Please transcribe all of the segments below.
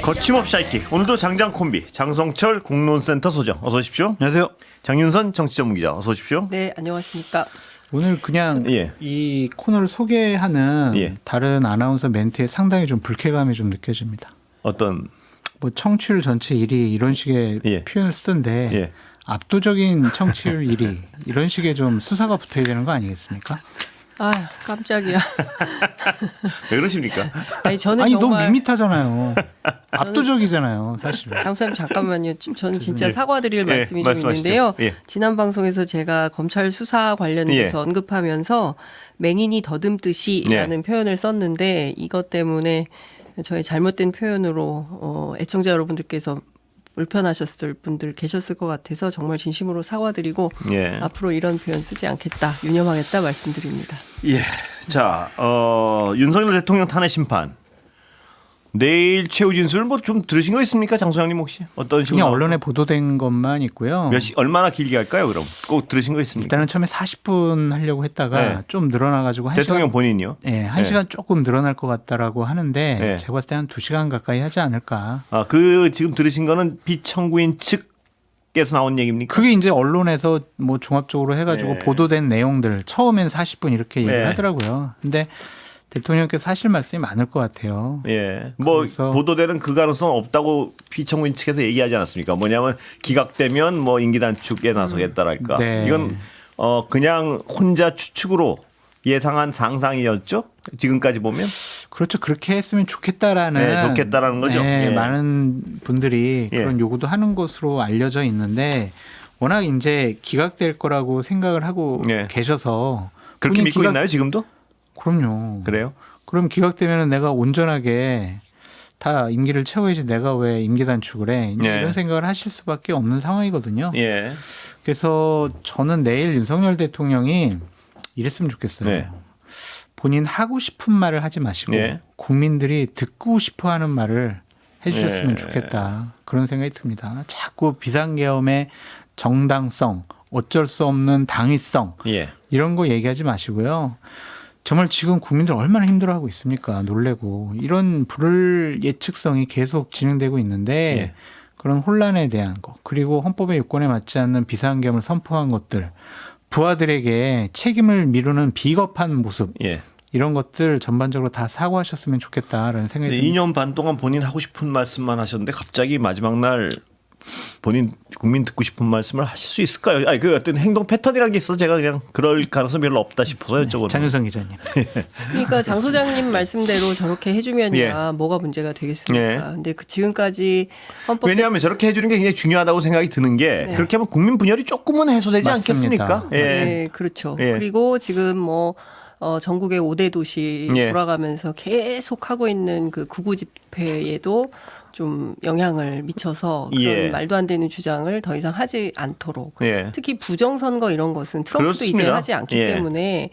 거침없이 하이킥. 오늘도 장장 콤비 장성철 공론센터 소장 어서 오십시오. 안녕하세요. 장윤선 정치전문기자 어서 오십시오. 네, 안녕하십니까. 오늘 그냥 예. 이 코너를 소개하는 예. 다른 아나운서 멘트에 상당히 좀 불쾌감이 좀 느껴집니다. 어떤 뭐 청취율 전체 1위 이런 식의 예. 표현을 쓰던데 예. 압도적인 청취율 1위 이런 식의 좀 수사가 붙어야 되는 거 아니겠습니까? 아, 깜짝이야. 왜 그러십니까? 아니, 저는 아니 정말 너무 밋밋하잖아요. 압도적이잖아요, 사실. 장소님 잠깐만요. 지금 저는 진짜 예. 사과드릴 예, 말씀이 좀 말씀하시죠. 있는데요. 예. 지난 방송에서 제가 검찰 수사 관련돼서 예. 언급하면서 맹인이 더듬듯이라는 표현을 썼는데 이것 때문에 저의 잘못된 표현으로 애청자 여러분들께서 불편하셨을 분들 계셨을 것 같아서 정말 진심으로 사과드리고 예. 앞으로 이런 표현 쓰지 않겠다, 유념하겠다 말씀드립니다. 예. 자, 윤석열 대통령 탄핵 심판. 내일 최후 진술 뭐 좀 들으신 거 있습니까, 장 소장님 혹시 어떤 식으로? 그냥 나올까? 언론에 보도된 것만 있고요. 얼마나 길게 할까요? 그럼 꼭 들으신 거 있습니까? 일단은 처음에 40분 하려고 했다가 네. 좀 늘어나가지고 1시간 대통령 본인이요? 예, 1시간 조금 늘어날 것 같다라고 하는데 네. 제가 봤을 때 한 2시간 가까이 하지 않을까. 아, 지금 들으신 거는 피청구인 측에서 나온 얘기입니까? 그게 이제 언론에서 뭐 종합적으로 해가지고 네. 보도된 내용들 처음엔 40분 이렇게 얘기를 네. 하더라고요. 근데 대통령께서 하실 말씀이 많을 것 같아요. 예. 뭐 그래서 보도되는 그 가능성 없다고 피청구인 측에서 얘기하지 않았습니까? 뭐냐면 기각되면 뭐 임기 단축에 나서겠다랄까. 네. 이건 그냥 혼자 추측으로 예상한 상상이었죠. 지금까지 보면. 그렇죠. 그렇게 했으면 좋겠다라는 네, 좋겠다라는 거죠. 네, 예. 많은 분들이 예. 그런 요구도 하는 것으로 알려져 있는데 워낙 이제 기각될 거라고 생각을 하고 예. 계셔서 그렇게 본인 믿고 있나요, 지금도? 그럼요. 그래요? 그럼 기각되면 내가 온전하게 다 임기를 채워야지 내가 왜 임기 단축을 해. 이제 예. 이런 생각을 하실 수밖에 없는 상황이거든요. 예. 그래서 저는 내일 윤석열 대통령이 이랬으면 좋겠어요. 네. 본인 하고 싶은 말을 하지 마시고 예. 국민들이 듣고 싶어하는 말을 해주셨으면 예. 좋겠다. 그런 생각이 듭니다. 자꾸 비상계엄의 정당성, 어쩔 수 없는 당위성 예. 이런 거 얘기하지 마시고요. 정말 지금 국민들 얼마나 힘들어하고 있습니까? 놀래고 이런 불을 예측성이 계속 진행되고 있는데 예. 그런 혼란에 대한 것 그리고 헌법의 요건에 맞지 않는 비상계엄을 선포한 것들 부하들에게 책임을 미루는 비겁한 모습 예. 이런 것들 전반적으로 다 사과하셨으면 좋겠다라는 생각이 듭니다. 2년 반 동안 본인 하고 싶은 말씀만 하셨는데 갑자기 마지막 날 본인 국민 듣고 싶은 말씀을 하실 수 있을까요? 아니 그 어떤 행동 패턴이라는 게 있어서 제가 그냥 그럴 가능성이 별로 없다 싶어서 여쭤보는. 장윤선 기자님. 그러니까 장 소장님 말씀대로 저렇게 해주면야 예. 뭐가 문제가 되겠습니까? 예. 근데 지금까지 헌법 왜냐하면 저렇게 해주는 게 굉장히 중요하다고 생각이 드는 게 네. 그렇게 하면 국민 분열이 조금은 해소되지 맞습니다. 않겠습니까? 예. 네, 그렇죠. 예. 그리고 지금 뭐 전국의 5대 도시 예. 돌아가면서 계속 하고 있는 그 구구 집회에도 좀 영향을 미쳐서 그런 예. 말도 안 되는 주장을 더 이상 하지 않도록 예. 특히 부정선거 이런 것은 트럼프도 이제 그렇습니다. 하지 않기 예. 때문에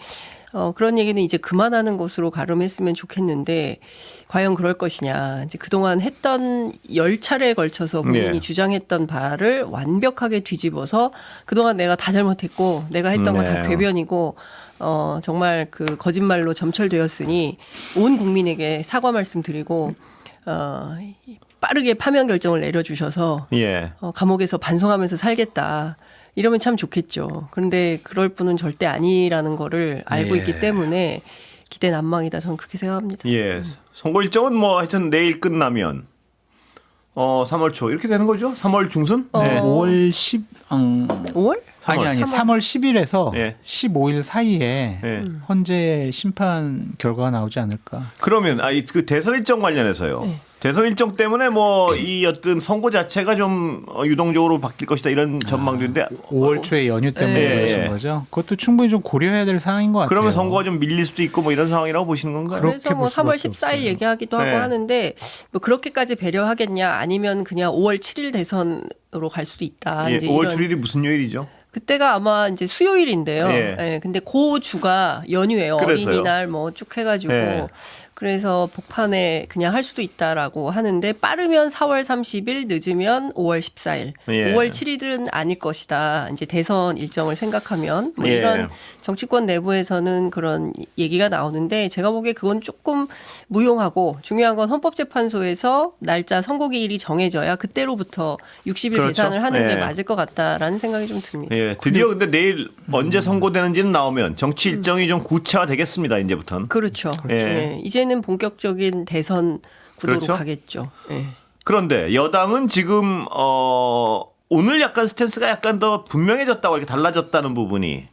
그런 얘기는 이제 그만하는 것으로 가름했으면 좋겠는데 과연 그럴 것이냐. 이제 그동안 했던 10차례에 걸쳐서 본인이 예. 주장했던 바를 완벽하게 뒤집어서 그동안 내가 다 잘못했고 내가 했던 거 다 네. 궤변이고 정말 그 거짓말로 점철되었으니 온 국민에게 사과 말씀드리고 빠르게 파면 결정을 내려주셔서 예. 감옥에서 반성하면서 살겠다. 이러면 참 좋겠죠. 그런데 그럴 분은 절대 아니라는 거를 알고 예. 있기 때문에 기대 난망이다. 저는 그렇게 생각합니다. 예. 선거 일정은 뭐 하여튼 내일 끝나면 3월 초 이렇게 되는 거죠? 3월 중순? 네. 5월 10 5월? 아니 3월 10일에서 예. 15일 사이에 예. 헌재 심판 결과가 나오지 않을까. 그러면 그 대선 일정 관련해서요. 네. 대선 일정 때문에 뭐 이 어떤 선거 자체가 좀 유동적으로 바뀔 것이다 이런 전망도 있는데 5월 초에 연휴 때문에 예, 그러신 예. 거죠. 그것도 충분히 좀 고려해야 될 상황인 것 같아요. 그러면 선거가 좀 밀릴 수도 있고 뭐 이런 상황이라고 보시는 건가요? 그렇게 그래서 뭐 볼 수밖에 3월 14일 없어요. 얘기하기도 하고 네. 하는데 뭐 그렇게까지 배려하겠냐 아니면 그냥 5월 7일 대선으로 갈 수도 있다. 예, 이제 5월 이런 7일이 무슨 요일이죠? 그때가 아마 이제 수요일인데요. 예. 예, 근데 그 주가 연휴예요. 그래서요. 어린이날 뭐 쭉 해가지고 예. 그래서 복판에 그냥 할 수도 있다라고 하는데 빠르면 4월 30일, 늦으면 5월 14일, 예. 5월 7일은 아닐 것이다. 이제 대선 일정을 생각하면 뭐 예. 이런 정치권 내부에서는 그런 얘기가 나오는데 제가 보기에 그건 조금 무용하고 중요한 건 헌법재판소에서 날짜 선고기일이 정해져야 그때로부터 60일 그렇죠. 계산을 하는 게 예. 맞을 것 같다라는 생각이 좀 듭니다. 예, 드디어 근데 내일 언제 선고되는지는 나오면 정치 일정이 좀 구체화되겠습니다. 이제부터는. 그렇죠. 예. 예. 이제는 본격적인 대선 구도로 그렇죠. 가겠죠. 예. 그런데 여당은 지금 오늘 약간 스탠스가 약간 더 분명해졌다고 이렇게 달라졌다는 부분이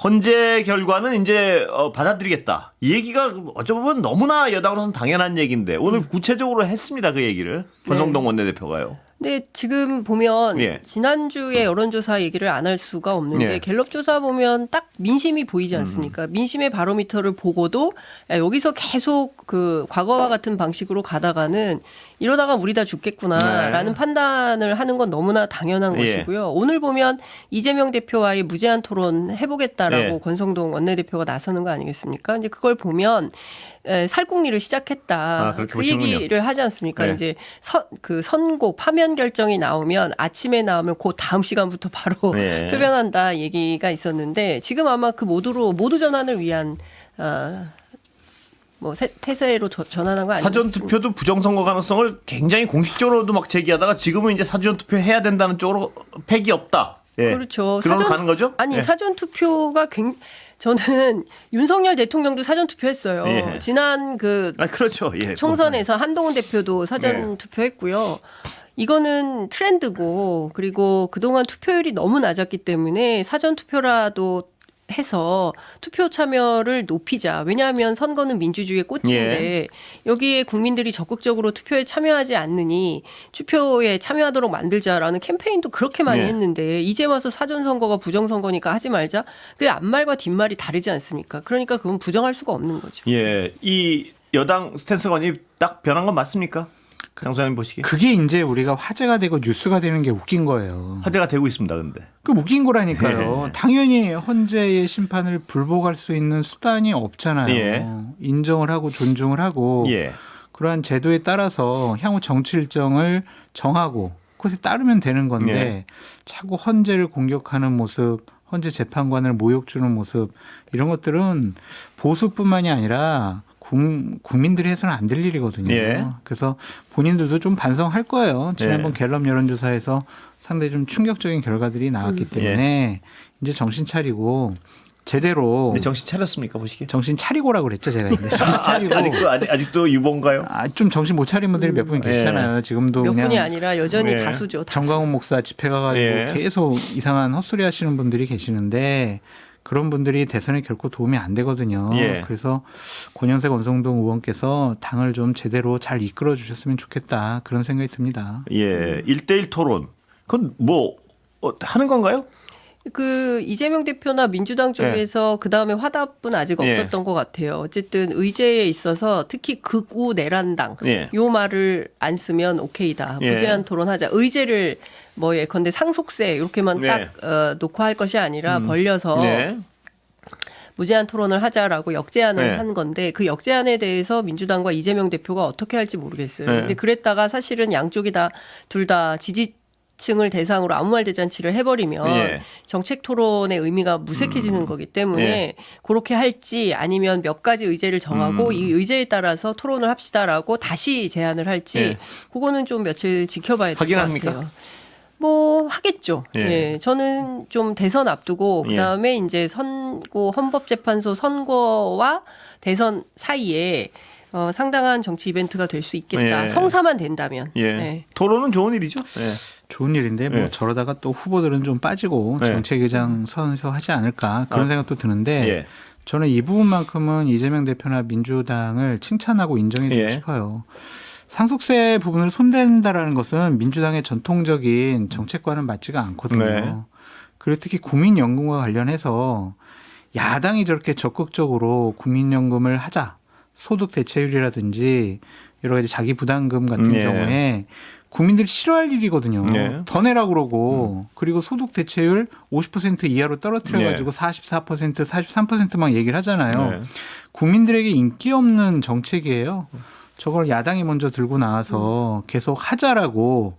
헌재 결과는 이제 받아들이겠다. 이 얘기가 어쩌면 너무나 여당으로서는 당연한 얘기인데 오늘 구체적으로 했습니다. 그 얘기를 권성동 원내대표가요. 근데 지금 보면 예. 지난주에 여론조사 얘기를 안 할 수가 없는데 예. 갤럽 조사 보면 딱 민심이 보이지 않습니까? 민심의 바로미터를 보고도 야, 여기서 계속 그 과거와 같은 방식으로 가다가는 이러다가 우리 다 죽겠구나라는 네. 판단을 하는 건 너무나 당연한 예. 것이고요. 오늘 보면 이재명 대표와의 무제한 토론 해보겠다라고 예. 권성동 원내대표가 나서는 거 아니겠습니까? 이제 그걸 보면 살궁리를 시작했다. 그렇게 그 보시는군요. 얘기를 하지 않습니까? 네. 이제 그 선고 파면 결정이 나오면 아침에 나오면 그 다음 시간부터 바로 네. 표변한다 얘기가 있었는데 지금 아마 그 모두 전환을 위한 뭐 태세로 전환한 거 아니겠습니까? 사전 투표도 부정선거 가능성을 굉장히 공식적으로도 막 제기하다가 지금은 이제 사전 투표 해야 된다는 쪽으로 팩이 없다. 예. 그렇죠. 그런 가는 거죠? 아니 예. 사전 투표가 저는 윤석열 대통령도 사전 투표했어요. 예. 지난 그 그렇죠. 예. 총선에서 한동훈 대표도 사전 네. 투표했고요. 이거는 트렌드고 그리고 그동안 투표율이 너무 낮았기 때문에 사전 투표라도 해서 투표 참여를 높이자. 왜냐하면 선거는 민주주의의 꽃인데 여기에 국민들이 적극적으로 투표에 참여하지 않느니 투표에 참여하도록 만들자라는 캠페인도 그렇게 많이 예. 했는데 이제 와서 사전 선거가 부정 선거니까 하지 말자. 그 앞말과 뒷말이 다르지 않습니까? 그러니까 그건 부정할 수가 없는 거죠. 예. 이 여당 스탠스가 완전히 딱 변한 건 맞습니까? 장소장님 보시기에. 그게 이제 우리가 화제가 되고 뉴스가 되는 게 웃긴 거예요. 화제가 되고 있습니다. 근데. 그 웃긴 거라니까요. 예. 당연히 헌재의 심판을 불복할 수 있는 수단이 없잖아요. 예. 인정을 하고 존중을 하고 예. 그러한 제도에 따라서 향후 정치 일정을 정하고 그것에 따르면 되는 건데 예. 자꾸 헌재를 공격하는 모습, 헌재 재판관을 모욕 주는 모습 이런 것들은 보수뿐만이 아니라 국민들이 해서는 안 될 일이거든요. 예. 그래서 본인들도 좀 반성할 거예요. 지난번 예. 갤럽 여론조사에서 상당히 좀 충격적인 결과들이 나왔기 때문에 이제 정신 차리고 제대로 근데 정신 차렸습니까 보시기에? 정신 차리고라고 그랬죠 제가. 이제 정신 차리고 아직도 유보인가요? 좀 정신 못 차린 분들이 몇 분 계시잖아요. 지금도 몇 그냥 분이 아니라 여전히 예. 다수죠. 다수. 정광훈 목사 집회 가가지고 예. 계속 이상한 헛소리 하시는 분들이 계시는데 그런 분들이 대선에 결코 도움이 안 되거든요. 예. 그래서 권영세 권성동 의원께서 당을 좀 제대로 잘 이끌어 주셨으면 좋겠다 그런 생각이 듭니다. 예. 1대1 토론. 그건 뭐 하는 건가요? 그 이재명 대표나 민주당 쪽에서 그 다음에 화답은 아직 예. 없었던 것 같아요. 어쨌든 의제에 있어서 특히 극우 내란당 예. 요 말을 안 쓰면 오케이다. 예. 무제한 토론하자. 의제를 뭐 예컨대 상속세 이렇게만 네. 딱 놓고 할 것이 아니라 벌려서 네. 무제한 토론을 하자라고 역제안을 네. 한 건데 그 역제안에 대해서 민주당과 이재명 대표가 어떻게 할지 모르겠어요. 네. 근데 그랬다가 사실은 양쪽이 다 둘 다 지지층을 대상으로 아무 말 대잔치를 해버리면 예. 정책 토론의 의미가 무색해지는 거기 때문에 예. 그렇게 할지 아니면 몇 가지 의제를 정하고 이 의제에 따라서 토론을 합시다라고 다시 제안을 할지 예. 그거는 좀 며칠 지켜봐야 될 것 확인합니까? 같아요. 뭐 하겠죠. 예. 예. 저는 좀 대선 앞두고 그다음에 이제 헌법재판소 선거와 대선 사이에 상당한 정치 이벤트가 될 수 있겠다. 예. 성사만 된다면. 예. 예. 토론은 좋은 일이죠. 예. 좋은 일인데 뭐 예. 저러다가 또 후보들은 좀 빠지고 예. 정책의장 선에서 하지 않을까 그런 생각도 드는데 예. 저는 이 부분만큼은 이재명 대표나 민주당을 칭찬하고 인정해주고 예. 싶어요. 상속세 부분을 손댄다라는 것은 민주당의 전통적인 정책과는 맞지가 않거든요. 네. 그리고 특히 국민연금과 관련해서 야당이 저렇게 적극적으로 국민연금을 하자, 소득 대체율이라든지 여러 가지 자기 부담금 같은 예. 경우에 국민들이 싫어할 일이거든요. 예. 더 내라 그러고 그리고 소득 대체율 50% 이하로 떨어뜨려 가지고 44%, 43%만 얘기를 하잖아요. 네. 국민들에게 인기 없는 정책이에요. 저걸 야당이 먼저 들고 나와서 계속 하자라고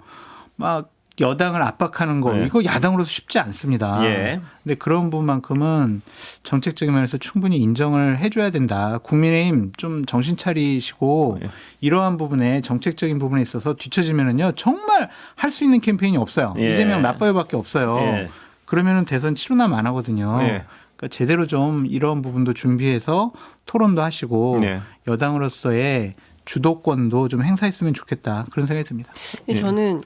막 여당을 압박하는 거 네. 이거 야당으로서 쉽지 않습니다. 예. 근데 그런 부분만큼은 정책적인 면에서 충분히 인정을 해줘야 된다. 국민의힘 좀 정신 차리시고 예. 이러한 부분에 정책적인 부분에 있어서 뒤처지면은요 정말 할 수 있는 캠페인이 없어요. 예. 이재명 나빠요밖에 없어요. 예. 그러면은 대선 치루남 안 하거든요. 예. 그러니까 제대로 좀 이런 부분도 준비해서 토론도 하시고 예. 여당으로서의 주도권도 좀 행사했으면 좋겠다 그런 생각이 듭니다. 근데 저는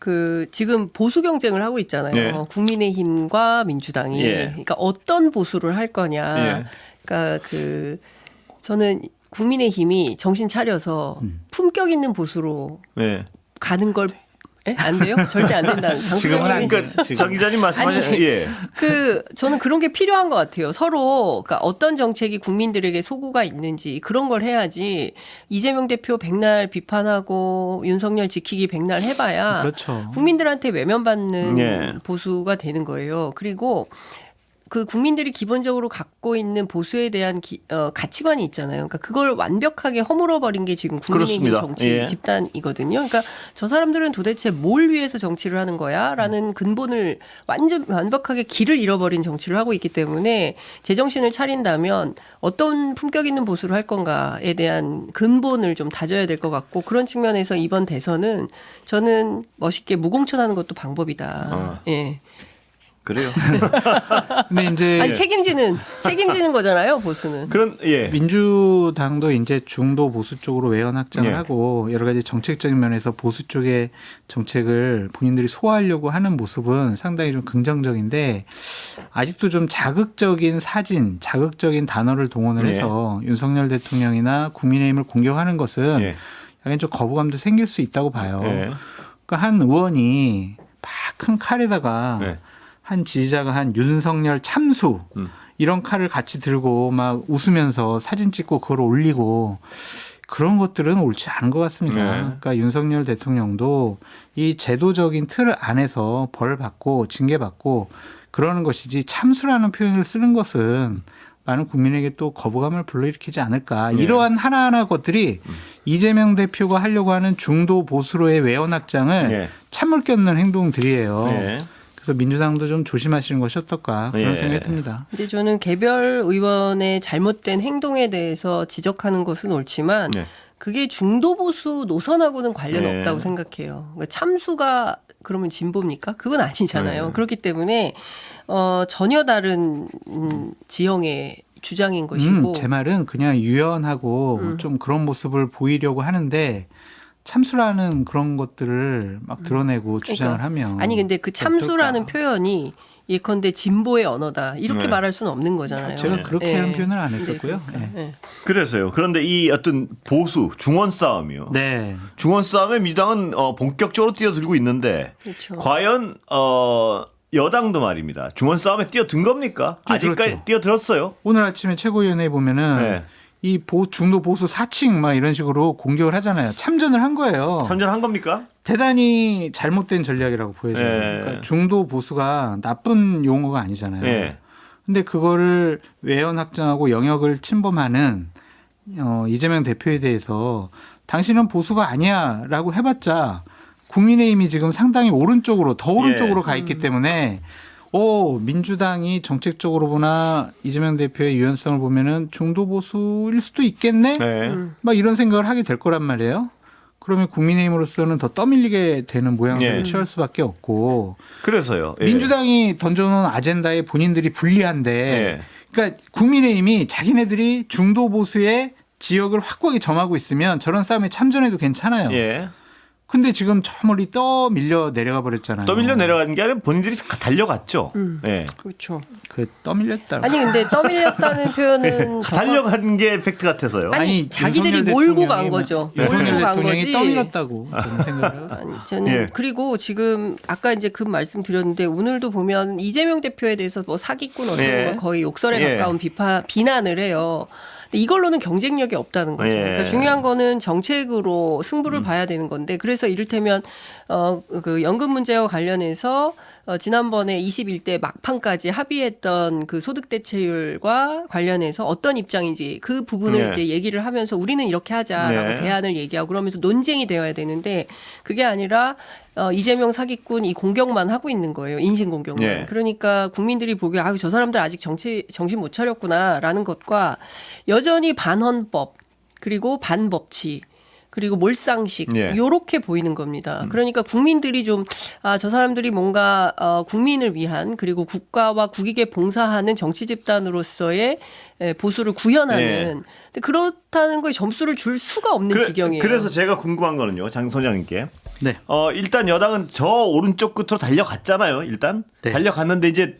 그 지금 보수 경쟁을 하고 있잖아요. 예. 국민의힘과 민주당이. 예. 그러니까 어떤 보수를 할 거냐. 예. 그러니까 그 저는 국민의힘이 정신 차려서 품격 있는 보수로 예. 가는 걸 안 돼요? 절대 안 된다는 장 지금은 안 소장님이. 그러니까 지금. 장 기자님 말씀하신 아니, 예. 저는 그런 게 필요한 것 같아요. 서로, 그러니까 어떤 정책이 국민들에게 소구가 있는지 그런 걸 해야지 이재명 대표 백날 비판하고 윤석열 지키기 백날 해봐야 그렇죠. 국민들한테 외면받는 예. 보수가 되는 거예요. 그리고 그 국민들이 기본적으로 갖고 있는 보수에 대한 가치관이 있잖아요. 그러니까 그걸 완벽하게 허물어버린 게 지금 국민의힘 그렇습니다. 정치 예. 집단이거든요. 그러니까 저 사람들은 도대체 뭘 위해서 정치를 하는 거야라는 근본을 완벽하게 길을 잃어버린 정치를 하고 있기 때문에 제정신을 차린다면 어떤 품격 있는 보수를 할 건가에 대한 근본을 좀 다져야 될 것 같고 그런 측면에서 이번 대선은 저는 멋있게 무공천하는 것도 방법이다. 예. 그래요. 근데 이제 아니 책임지는 거잖아요, 보수는. 그런 예. 민주당도 이제 중도 보수 쪽으로 외연 확장을 예. 하고 여러 가지 정책적인 면에서 보수 쪽의 정책을 본인들이 소화하려고 하는 모습은 상당히 좀 긍정적인데 아직도 좀 자극적인 사진, 자극적인 단어를 동원을 예. 해서 윤석열 대통령이나 국민의힘을 공격하는 것은 예. 약간 좀 거부감도 생길 수 있다고 봐요. 예. 그러니까 한 의원이 막 큰 칼에다가 예. 한 지지자가 한 윤석열 참수 이런 칼을 같이 들고 막 웃으면서 사진 찍고 그걸 올리고 그런 것들은 옳지 않은 것 같습니다. 네. 그러니까 윤석열 대통령도 이 제도적인 틀 안에서 벌 받고 징계 받고 그러는 것이지 참수라는 표현을 쓰는 것은 많은 국민에게 또 거부감을 불러일으키지 않을까. 네. 이러한 하나하나 것들이 이재명 대표가 하려고 하는 중도 보수로의 외연 확장을 네. 찬물 껴는 행동들이에요. 네. 그래서 민주당도 좀 조심하시는 것이 어떨까 그런 예. 생각이 듭니다. 근데 저는 개별 의원의 잘못된 행동에 대해서 지적하는 것은 옳지만 네. 그게 중도 보수 노선하고는 관련 네. 없다고 생각해요. 그러니까 참수가 그러면 진보입니까? 그건 아니잖아요. 네. 그렇기 때문에 전혀 다른 지형의 주장인 것이고 제 말은 그냥 유연하고 좀 그런 모습을 보이려고 하는데 참수라는 그런 것들을 막 드러내고 주장을 그러니까, 하면 아니 근데 그 참수라는 어떨까? 표현이 예컨대 진보의 언어다 이렇게 네. 말할 수는 없는 거잖아요. 제가 그렇게 예. 하는 표현을 안 네, 했었고요. 그러니까. 네. 예. 그래서요. 그런데 이 어떤 보수 중원 싸움이요. 네. 중원 싸움에 민주당은 본격적으로 뛰어들고 있는데 그렇죠. 과연 여당도 말입니다. 중원 싸움에 뛰어든 겁니까? 아직까지 뛰어들었죠. 뛰어들었어요. 오늘 아침에 최고위원회 보면은 네. 이 중도 보수 사칭 막 이런 식으로 공격을 하잖아요. 참전을 한 거예요. 참전한 겁니까? 대단히 잘못된 전략이라고 보여져요. 네. 그러니까 중도 보수가 나쁜 용어가 아니잖아요. 네. 근데 그거를 외연 확장하고 영역을 침범하는 이재명 대표에 대해서 당신은 보수가 아니야라고 해봤자 국민의힘이 지금 상당히 오른쪽으로 더 오른쪽으로 가 있기 때문에 민주당이 정책적으로 보나 이재명 대표의 유연성을 보면은 중도 보수일 수도 있겠네. 네. 막 이런 생각을 하게 될 거란 말이에요. 그러면 국민의힘으로서는 더 떠밀리게 되는 모양새를 예. 취할 수밖에 없고 그래서요. 예. 민주당이 던져놓은 아젠다에 본인들이 불리한데 예. 그러니까 국민의힘이 자기네들이 중도 보수의 지역을 확고하게 점하고 있으면 저런 싸움에 참전해도 괜찮아요. 예. 근데 지금 저 멀리 떠밀려 내려가 버렸잖아요. 떠밀려 내려가는 게 아니라 본인들이 다 달려갔죠. 예. 그렇죠. 그 떠밀렸다. 아니 근데 떠밀렸다는 표현은 다 달려간 게 팩트 같아서요. 아니, 자기들이 윤석열 몰고 간 대통령이 거죠. 윤석열 몰고 간 대통령이 거지. 떠밀렸다고 저는 생각을 해요. 아니, 저는 예. 그리고 지금 아까 이제 그 말씀 드렸는데 오늘도 보면 이재명 대표에 대해서 뭐 사기꾼 어쩌고 예. 거의 욕설에 예. 가까운 비난을 해요. 근데 이걸로는 경쟁력이 없다는 거죠. 예. 그러니까 중요한 거는 정책으로 승부를 봐야 되는 건데 그래서 이를테면 그 연금 문제와 관련해서 지난번에 21대 막판까지 합의했던 그 소득 대체율과 관련해서 어떤 입장인지 그 부분을 네. 이제 얘기를 하면서 우리는 이렇게 하자라고 네. 대안을 얘기하고 그러면서 논쟁이 되어야 되는데 그게 아니라 이재명 사기꾼 이 공격만 하고 있는 거예요. 인신 공격만. 네. 그러니까 국민들이 보기에 아유 저 사람들 아직 정신 못 차렸구나라는 것과 여전히 반헌법 그리고 반법치 그리고 몰상식 예. 요렇게 보이는 겁니다. 그러니까 국민들이 좀 저 사람들이 뭔가 국민을 위한 그리고 국가와 국익에 봉사하는 정치 집단으로서의 보수를 구현하는 예. 근데 그렇다는 거에 점수를 줄 수가 없는 지경이에요. 그래서 제가 궁금한 거는요, 장 소장님께. 네. 일단 여당은 저 오른쪽 끝으로 달려갔잖아요. 일단 네. 달려갔는데 이제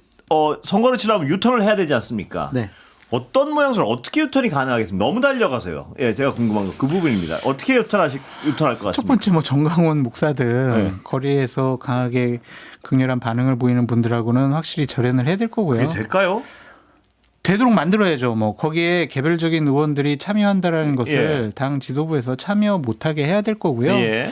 선거를 치려면 유턴을 해야 되지 않습니까? 네. 어떤 모양새로 어떻게 유턴이 가능하겠습니까? 너무 달려가서요. 예, 제가 궁금한 거 그 부분입니다. 어떻게 유턴할 것 같습니까? 첫 번째 뭐 정강원 목사 등 네. 거리에서 강하게 극렬한 반응을 보이는 분들하고는 확실히 절연을 해야 될 거고요. 그게 될까요? 되도록 만들어야죠. 뭐 거기에 개별적인 의원들이 참여한다라는 것을 당 지도부에서 참여 못하게 해야 될 거고요. 예.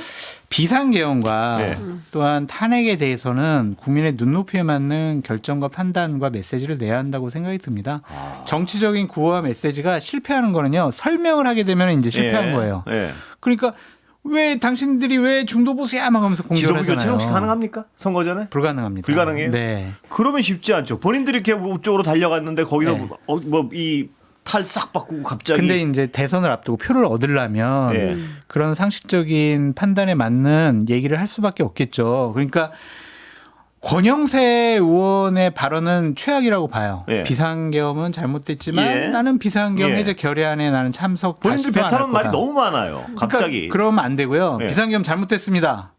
비상계엄과 예. 또한 탄핵에 대해서는 국민의 눈높이에 맞는 결정과 판단과 메시지를 내야 한다고 생각이 듭니다. 정치적인 구호와 메시지가 실패하는 거는요. 설명을 하게 되면 이제 실패한 예. 거예요. 예. 그러니까 왜 당신들이 왜 중도 보수야 막 하면서 공격을 지도부 교체 하잖아요. 혹시 가능합니까? 선거 전에? 불가능합니다. 불가능해요? 네. 그러면 쉽지 않죠. 본인들이 이렇게 쪽으로 달려갔는데 거기서 네. 뭐 이 탈 싹 바꾸고 갑자기. 근데 이제 대선을 앞두고 표를 얻으려면 예. 그런 상식적인 판단에 맞는 얘기를 할 수밖에 없겠죠. 그러니까 권영세 의원의 발언은 최악이라고 봐요. 예. 비상계엄은 잘못됐지만 예. 나는 비상계엄 예. 해제 결의안에 나는 참석 본인들 다시도 안 할 배타는 말이 거다. 너무 많아요. 갑자기. 그러니까 그러면 안 되고요. 예. 비상계엄 잘못됐습니다.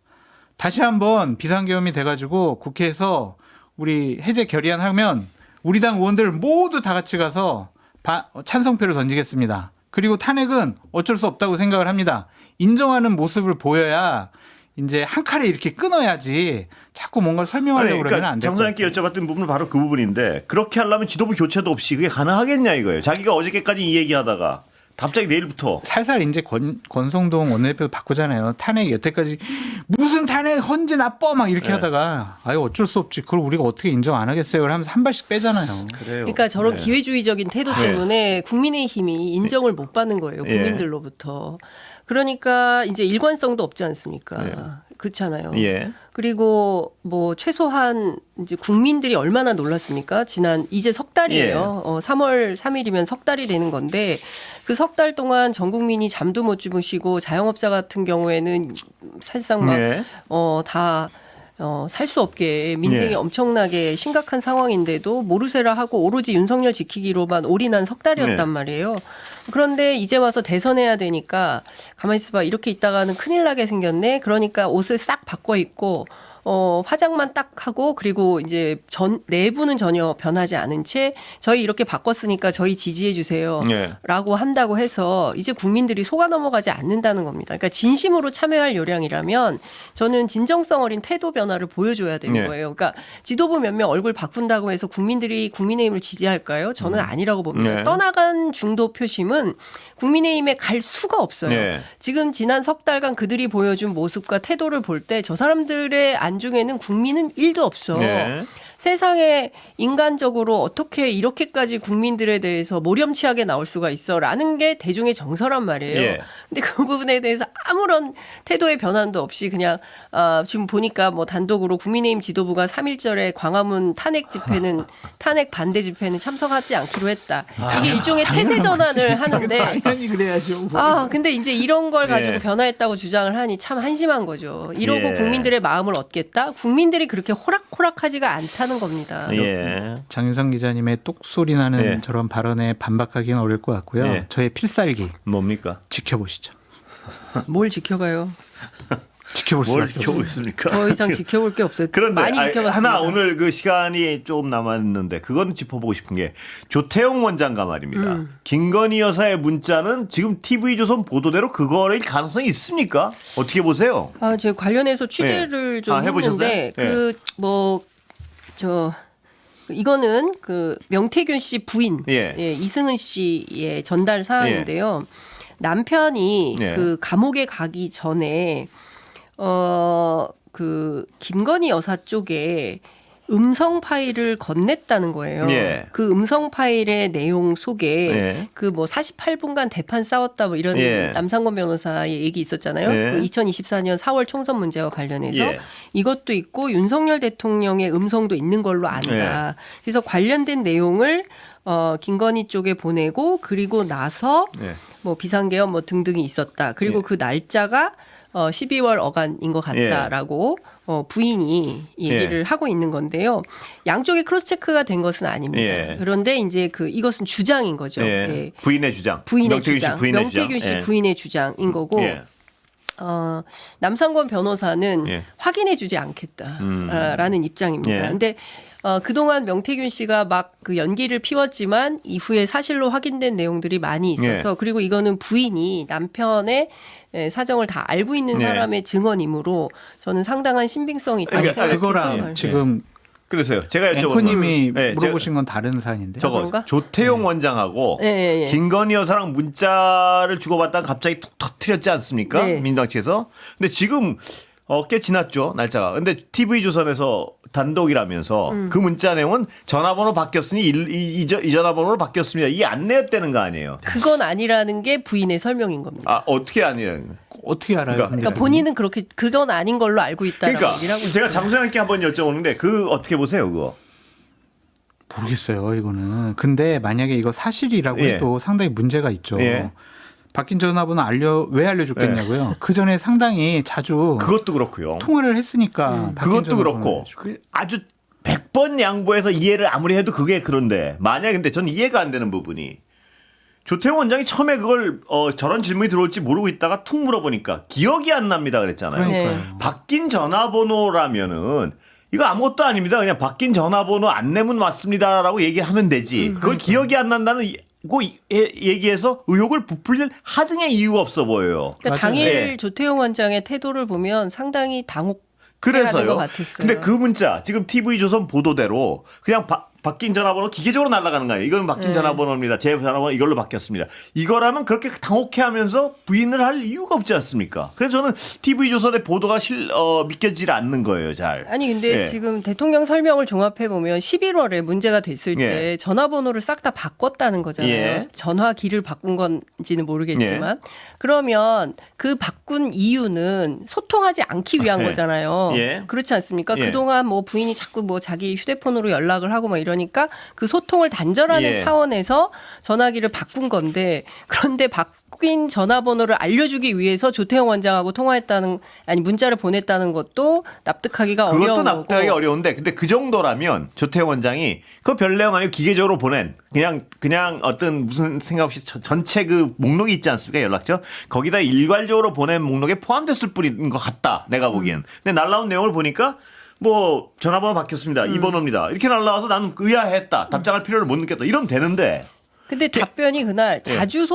다시 한번 비상계엄이 돼가지고 국회에서 우리 해제 결의안 하면 우리 당 의원들 모두 다 같이 가서 찬성표를 던지겠습니다. 그리고 탄핵은 어쩔 수 없다고 생각을 합니다. 인정하는 모습을 보여야 이제 한 칼에 이렇게 끊어야지 자꾸 뭔가를 설명하려고 그러면 안 될 것 같아요. 장소장님께 여쭤봤던 부분은 바로 그 부분인데 그렇게 하려면 지도부 교체도 없이 그게 가능하겠냐 이거예요. 자기가 어저께까지 이 얘기하다가 갑자기 내일부터 살살 이제 권성동 원내대표 바꾸잖아요. 탄핵 여태까지 무슨 탄핵 헌재 나빠 막 이렇게 네. 하다가 아유 어쩔 수 없지. 그걸 우리가 어떻게 인정 안 하겠어요. 하면서 한 발씩 빼잖아요. 그래요. 그러니까 저런 네. 기회주의적인 태도 네. 때문에 국민의힘이 인정을 못 받는 거예요. 예. 국민들로부터. 그러니까 이제 일관성도 없지 않습니까? 네. 그렇잖아요. 예. 그리고 뭐 최소한 이제 국민들이 얼마나 놀랐습니까? 지난 이제 석 달이에요. 3월 3일이면 석 달이 되는 건데 그 석 달 동안 전 국민이 잠도 못 주무시고 자영업자 같은 경우에는 사실상 막 예. 다 살 수 없게 민생이 예. 엄청나게 심각한 상황인데도 모르쇠라 하고 오로지 윤석열 지키기로만 올인한 석 달이었단 네. 말이에요. 그런데 이제 와서 대선해야 되니까 가만히 있어봐 이렇게 있다가는 큰일 나게 생겼네. 그러니까 옷을 싹 바꿔 입고 화장만 딱 하고 그리고 이제 내부는 전혀 변하지 않은 채 저희 이렇게 바꿨으니까 저희 지지해 주세요. 예. 라고 한다고 해서 이제 국민들이 속아 넘어가지 않는다는 겁니다. 그러니까 진심으로 참여할 요량이라면 저는 진정성 어린 태도 변화를 보여줘야 되는 네. 거예요. 그러니까 지도부 몇 명 얼굴 바꾼다고 해서 국민들이 국민의힘을 지지할까요? 저는 아니라고 봅니다. 네. 떠나간 중도 표심은 국민의힘에 갈 수가 없어요. 네. 지금 지난 석 달간 그들이 보여준 모습과 태도를 볼 때 저 사람들의 안중에는 국민은 1도 없어. 네. 세상에 인간적으로 어떻게 이렇게까지 국민들에 대해서 모렴치하게 나올 수가 있어라는 게 대중의 정서란 말이에요. 예. 근데 그 부분에 대해서 아무런 태도의 변환도 없이 그냥 지금 보니까 뭐 단독으로 국민의힘 지도부가 3.1절에 광화문 탄핵 반대 집회는 참석하지 않기로 했다. 이게 일종의 태세 전환을 하는데 당연히 그래야죠. 근데 이제 이런 걸 가지고 예. 변화했다고 주장을 하니 참 한심한 거죠. 이러고 예. 국민들의 마음을 얻겠다? 국민들이 그렇게 호락호락하지가 않다는 겁니다. 예. 장윤성 기자님의 똑소리 나는 예. 저런 발언에 반박하기는 어려울 것 같고요. 예. 저의 필살기 뭡니까? 지켜보시죠. 뭘 지켜봐요? 지켜볼 뭘 수밖에 지켜보고 없어요. 있습니까? 더 이상 지켜볼 게 없어요. 그런데 많이 지켜봤습니다. 하나 오늘 그 시간이 조금 남았는데 그거는 짚어보고 싶은 게 조태용 원장과 말입니다. 김건희 여사의 문자는 지금 TV조선 보도대로 그거일 가능성이 있습니까? 어떻게 보세요? 제가 관련해서 취재를 예. 좀 해보셨어요? 했는데 예. 이거는 그 명태균 씨 부인 예. 이승은 씨의 전달 사항인데요. 남편이 예. 그 감옥에 가기 전에 그 김건희 여사 쪽에 음성 파일을 건넸다는 거예요. 예. 그 음성 파일의 내용 속에 예. 그 뭐 48분간 대판 싸웠다 뭐 이런 예. 남상권 변호사의 얘기 있었잖아요. 예. 그 2024년 4월 총선 문제와 관련해서 예. 이것도 있고 윤석열 대통령의 음성도 있는 걸로 안다. 그래서 관련된 내용을 김건희 쪽에 보내고 그리고 나서 예. 뭐 비상계엄 뭐 등등이 있었다. 그리고 예. 그 날짜가 12월 어간인 것 같다라고 부인이 얘기를 하고 있는 건데요. 양쪽에 크로스 체크가 된 것은 아닙니다. 예. 그런데 이제 이것은 주장인 거죠. 예. 예. 부인의 주장. 부인의 명태균 씨 주장. 부인의 명태균 씨 주장. 예. 부인의 주장인 거고 예. 남상권 변호사는 예. 확인해주지 않겠다라는 입장입니다. 예. 근데 그동안 명태균 씨가 막 그 연기를 피웠지만 이후에 사실로 확인된 내용들이 많이 있어서 그리고 이거는 부인이 남편의 사정을 다 알고 있는 예. 사람의 증언이므로 저는 상당한 신빙성이 있다고 그러니까 생각해서 그거랑 지금 그래서요. 제가 여쭤보는 앵커님이 예, 물어보신 건 다른 사안인데. 저거 그런가? 조태용 원장하고 예. 김건희 여사랑 문자를 주고받다가 갑자기 툭 터뜨렸지 않습니까? 네. 민주당 측에서. 근데 지금 꽤 지났죠 날짜가. 근데 TV조선에서 단독이라면서 그 문자 내용은 전화번호 바뀌었으니 이 전화번호로 바뀌었습니다. 이게 안내였다는 거 아니에요? 그건 아니라는 게 부인의 설명인 겁니다. 아 어떻게 아니라는 거예요? 어떻게 알아요? 그러니까 본인은 그렇게 그건 아닌 걸로 알고 있다라고 그러니까 얘기를 하고 있어요. 제가 장소장님께 한번 여쭤보는데 그 어떻게 보세요 그거? 모르겠어요, 이거는. 근데 만약에 이거 사실이라고 예. 해도 상당히 문제가 있죠. 예. 바뀐 전화번호 왜 알려줬겠냐고요. 그 전에 상당히 자주 그것도 그렇고요. 통화를 했으니까. 바뀐 그것도 전화번호를 그렇고 알려주고. 아주 100번 양보해서 이해를 아무리 해도 그게 그런데 만약에 근데 전 이해가 안 되는 부분이 조태용 원장이 처음에 그걸 저런 질문이 들어올지 모르고 있다가 툭 물어보니까 기억이 안 납니다 그랬잖아요. 그러니까요. 바뀐 전화번호라면은 이거 아무것도 아닙니다. 그냥 바뀐 전화번호 안내문 왔습니다라고 얘기하면 되지. 그걸 기억이 안 난다는 얘기해서 의혹을 부풀릴 하등의 이유가 없어 보여요. 그러니까 맞아요. 당일 예. 조태용 원장의 태도를 보면 상당히 당혹. 그래서요. 것 같았어요. 근데 그 문자 지금 TV조선 보도대로 그냥 바뀐 전화번호 기계적으로 날아가는 거예요. 이건 바뀐 전화번호입니다. 제 전화번호 이걸로 바뀌었습니다. 이거라면 그렇게 당혹해하면서 부인을 할 이유가 없지 않습니까? 그래서 저는 TV조선의 보도가 믿겨지지 않는 거예요. 잘. 아니 근데 예. 지금 대통령 설명을 종합해 보면 11월에 문제가 됐을 예. 때 전화번호를 싹 다 바꿨다는 거잖아요. 예. 전화기를 바꾼 건지는 모르겠지만 그러면 그 바꾼 이유는 소통하지 않기 위한 예. 거잖아요. 예. 그렇지 않습니까? 예. 그동안 뭐 부인이 자꾸 뭐 자기 휴대폰으로 연락을 하고 막 이러니까 그 소통을 단절하는 예. 차원에서 전화기를 바꾼 건데 그런데 바뀐 전화번호를 알려주기 위해서 조태용 원장하고 통화했다는 아니 문자를 보냈다는 것도 납득하기가 어려운 그것도 거고. 납득하기 어려운데 근데 그 정도라면 조태용 원장이 그거 별 내용 아니고 기계적으로 보낸 그냥 어떤 무슨 생각 없이 전체 그 목록이 있지 않습니까 연락처 거기다 일괄적으로 보낸 목록에 포함됐을 뿐인 것 같다 내가 보기엔. 근데 날라온 내용을 보니까 뭐 전화번호 바뀌었습니다. 이 번호입니다. 이렇게 날라와서 나는 의아했다. 답장할 필요를 못 느꼈다. 이러면 되는데 근데 답변이 그날 자주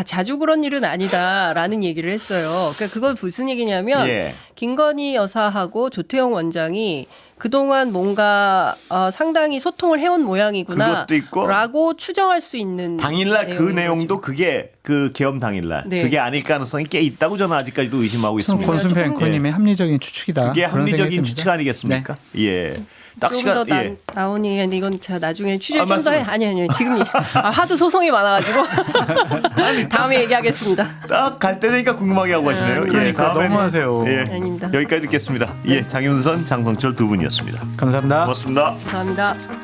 자주 그런 일은 아니다라는 얘기를 했어요. 그러니까 그건 무슨 얘기냐면 예. 김건희 여사하고 조태용 원장이 그동안 뭔가 상당히 소통을 해온 모양이구나. 그것도 있고 라고 추정할 수 있는 당일날 그 내용인 내용도 거죠. 그게 그 계엄 당일날 네. 그게 아닐 가능성이 꽤 있다고 저는 아직까지도 의심하고 있습니다. 권순표 조금- 앵커님의 합리적인 추측이다. 그게 그런 합리적인 생각이 추측 듭니다. 아니겠습니까? 예. 딱 조금 시간 더 예. 나오니 근데 이건 제가 나중에 취재를 좀 더 말씀해. 해. 아니요. 지금 하도 소송이 많아가지고 다음에 얘기하겠습니다. 딱 갈 때 되니까 궁금하게 하고 가시네요. 그러니까 다음에는- 너무하세요. 예. 아닙니다. 여기까지 듣겠습니다. 예, 장윤선, 장성철 두 분이었습니다. 감사합니다. 고맙습니다. 감사합니다.